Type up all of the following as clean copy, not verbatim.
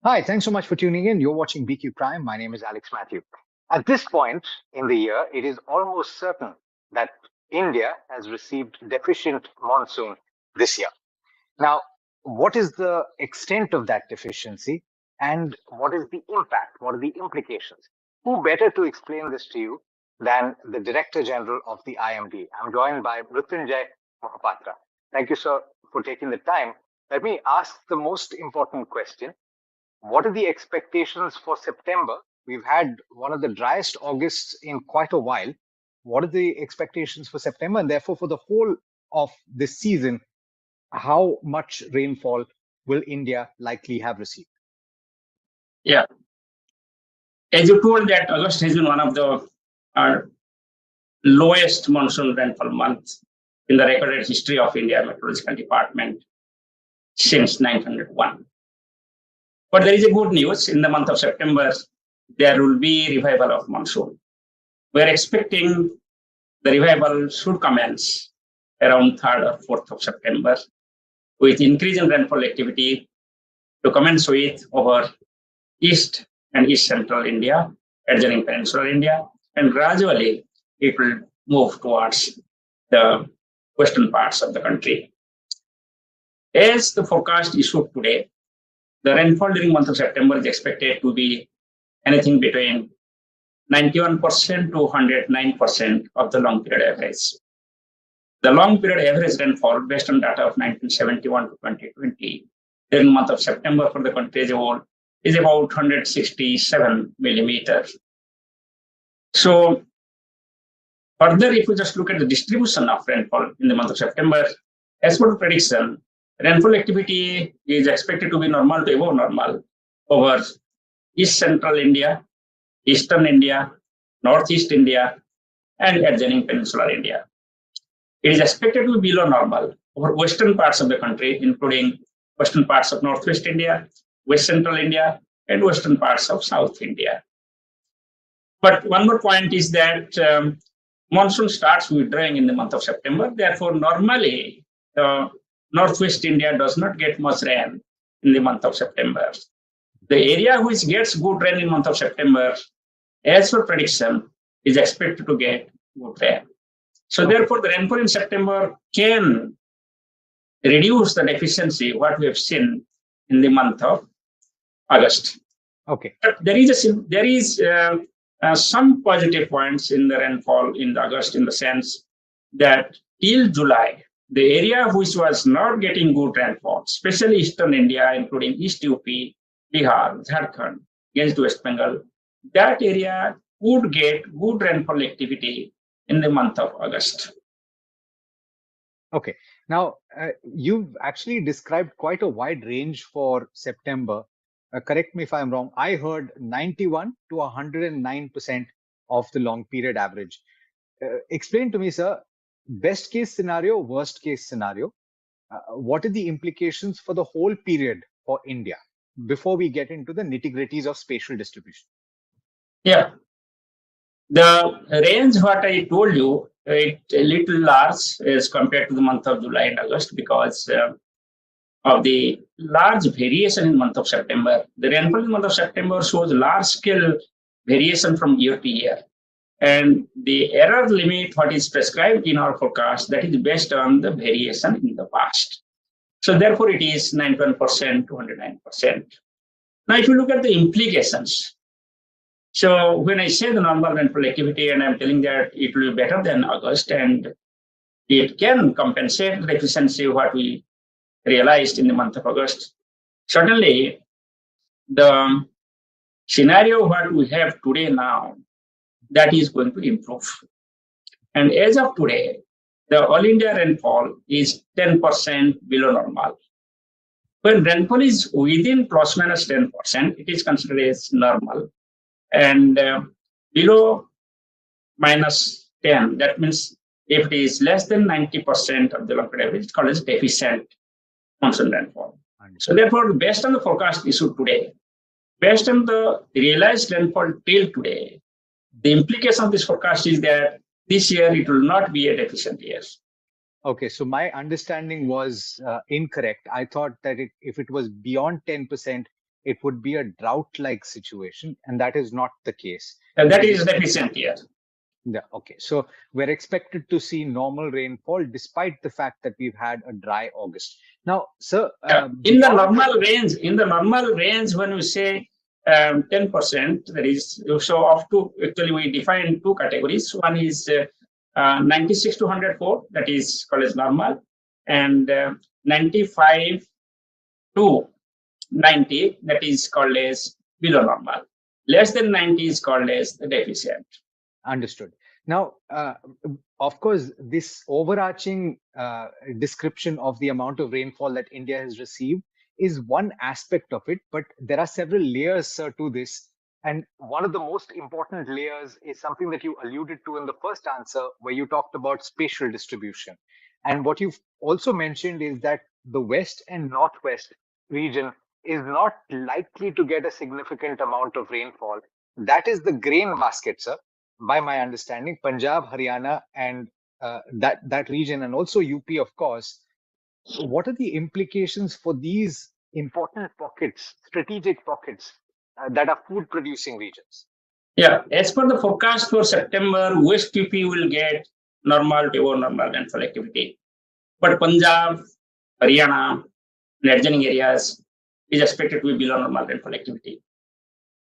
Hi, thanks so much for tuning in. You're watching BQ Prime. My name is Alex Matthew. At this point in the year, it is almost certain that India has received deficient monsoon this year. Now, what is the extent of that deficiency and what is the impact? What are the implications? Who better to explain this to you than the Director General of the IMD? I'm joined by Mrutyunjay Mohapatra. Thank you, sir, for taking the time. Let me ask the most important question. What are the expectations for September? We've had one of the driest Augusts in quite a while. What are the expectations for September and therefore for the whole of this season? How much rainfall will India likely have received? Yeah, as you told that August has been one of the lowest monsoon rainfall months in the recorded history of India Meteorological Department since 1901. But there is a good news. In the month of September, there will be revival of monsoon. We are expecting the revival should commence around 3rd or 4th of September with increase in rainfall activity to commence with over east and east central India, adjoining peninsular India, and gradually it will move towards the western parts of the country. As the forecast issued today, the rainfall during month of September is expected to be anything between 91% to 109% of the long period average. The long period average rainfall based on data of 1971 to 2020 during the month of September for the country as a whole is about 167 millimeters. So further, if we just look at the distribution of rainfall in the month of September, as per the prediction, rainfall activity is expected to be normal to above normal over east central India, eastern India, northeast India, and adjoining peninsular India. It is expected to be below normal over western parts of the country, including western parts of northwest India, west central India, and western parts of south India. But one more point is that monsoon starts withdrawing in the month of September. Therefore, normally, northwest India does not get much rain in the month of September. The area which gets good rain in the month of September, as per prediction, is expected to get good rain. So therefore, the rainfall in September can reduce the deficiency what we have seen in the month of August. Okay. But there is some positive points in the rainfall in August in the sense that till July, the area which was not getting good rainfall, especially eastern India, including East UP, Bihar, Jharkhand, against West Bengal, that area would get good rainfall activity in the month of August. Okay. Now, you've actually described quite a wide range for September. Correct me if I'm wrong. I heard 91 to 109% of the long period average. Explain to me, sir, best case scenario, worst case scenario. What are the implications for the whole period for India before we get into the nitty-gritties of spatial distribution? Yeah. The range what I told you, it's a little large as compared to the month of July and August because of the large variation in the month of September. The rainfall in the month of September shows large-scale variation from year to year. And the error limit, what is prescribed in our forecast, that is based on the variation in the past. So therefore, it is 91% to 109%. Now, if you look at the implications, so when I say the normal rainfall activity, and I'm telling that it will be better than August, and it can compensate the deficiency what we realized in the month of August. Certainly, the scenario what we have today now, that is going to improve. And as of today, the all India rainfall is 10% below normal. When rainfall is within plus minus 10%, it is considered as normal. And below minus 10, that means if it is less than 90% of the long period average, it's called as deficient monsoon rainfall. So therefore, based on the forecast issued today, based on the realized rainfall till today, the implication of this forecast is that this year it will not be a deficient year. Okay, so my understanding was incorrect. I thought that if it was beyond 10%, it would be a drought-like situation, and that is not the case. And that is deficient here. Yeah, okay. So we're expected to see normal rainfall despite the fact that we've had a dry August. Now, sir, in the normal range, when we say 10%, that is, so up to, actually we define two categories. One is 96 to 104, that is called as normal, and 95 to 90, that is called as below normal. Less than 90 is called as the deficient. Understood. Now, of course, this overarching description of the amount of rainfall that India has received is one aspect of it, but there are several layers to this. And one of the most important layers is something that you alluded to in the first answer, where you talked about spatial distribution. And what you've also mentioned is that the West and Northwest region is not likely to get a significant amount of rainfall. That is the grain basket, sir. By my understanding, Punjab, Haryana, and that region, and also UP, of course. What are the implications for these important pockets, strategic pockets that are food-producing regions? Yeah, as per the forecast for September, West UP will get normal to over normal rainfall activity, but Punjab, Haryana, and adjoining areas is expected to be below normal rainfall activity.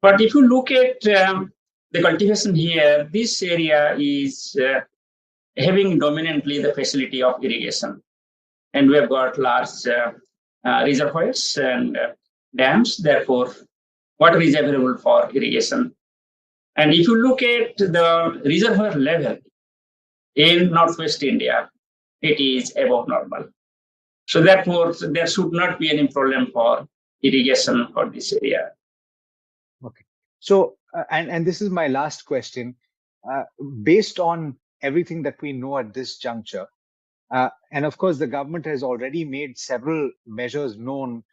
But if you look at the cultivation here, this area is having dominantly the facility of irrigation. And we have got large reservoirs and dams, therefore, water is available for irrigation. And if you look at the reservoir level in Northwest India, it is above normal. So therefore, there should not be any problem for irrigation for this area. Okay. So, and this is my last question. Based on everything that we know at this juncture, and of course, the government has already made several measures known,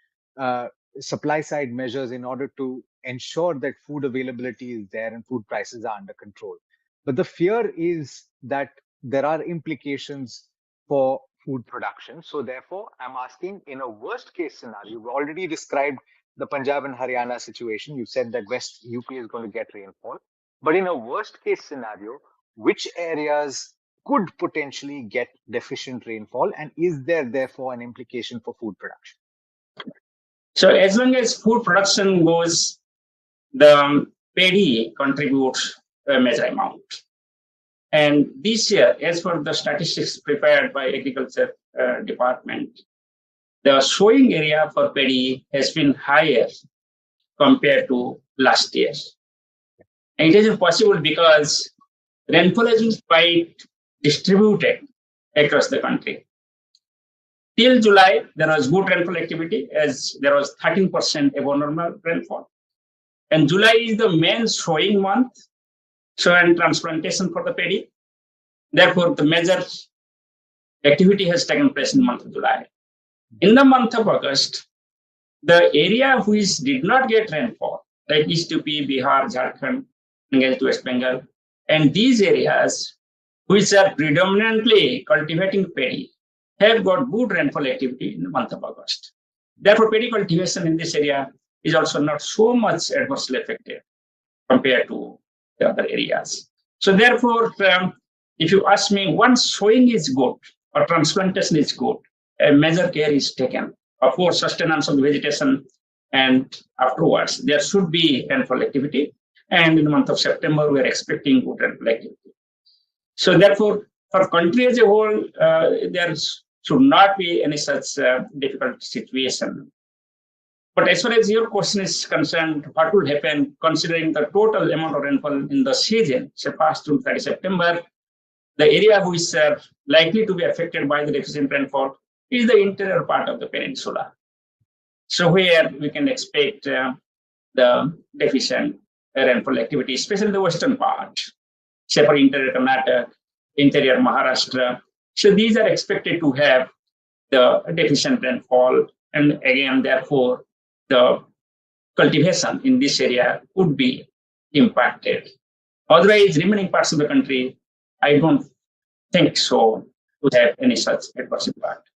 supply side measures, in order to ensure that food availability is there and food prices are under control. But the fear is that there are implications for food production. So therefore, I'm asking, in a worst case scenario, we already described the Punjab and Haryana situation. You said that West UP is going to get rainfall. But in a worst case scenario, which areas could potentially get deficient rainfall, and is there therefore an implication for food production? So as long as food production goes, the paddy contributes a major amount. And this year, as per the statistics prepared by Agriculture Department, the sowing area for paddy has been higher compared to last year. And it is possible because rainfall has been quite distributed across the country. Till July, there was good rainfall activity, as there was 13% above normal rainfall. And July is the main sowing month, sow and transplantation for the paddy. Therefore, the major activity has taken place in the month of July. In the month of August, the area which did not get rainfall, like East UP, Bihar, Jharkhand, and West Bengal, and these areas which are predominantly cultivating paddy, have got good rainfall activity in the month of August. Therefore, paddy cultivation in this area is also not so much adversely affected compared to the other areas. So therefore, if you ask me, once sowing is good or transplantation is good, a major care is taken for sustenance of the vegetation, and afterwards there should be rainfall activity. And in the month of September, we are expecting good rainfall activity. So therefore, for country as a whole, there should not be any such difficult situation. But as far as your question is concerned, what will happen considering the total amount of rainfall in the season, say past to 30 September, the area which are likely to be affected by the deficient rainfall is the interior part of the peninsula. So where we can expect the deficient rainfall activity, especially the western part, say for interior Karnataka, interior Maharashtra. So these are expected to have the deficient rainfall, and again, therefore, the cultivation in this area would be impacted. Otherwise, remaining parts of the country, I don't think so would have any such adverse impact.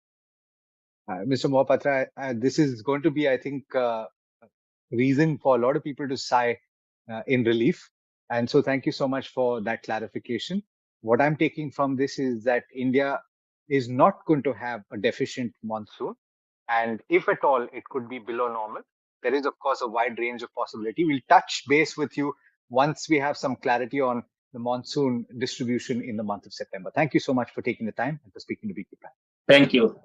Mr. Mohapatra, this is going to be, I think, reason for a lot of people to sigh in relief. And so thank you so much for that clarification. What I'm taking from this is that India is not going to have a deficient monsoon. And if at all, it could be below normal. There is, of course, a wide range of possibility. We'll touch base with you once we have some clarity on the monsoon distribution in the month of September. Thank you so much for taking the time and for speaking to BQ Prime. Thank you.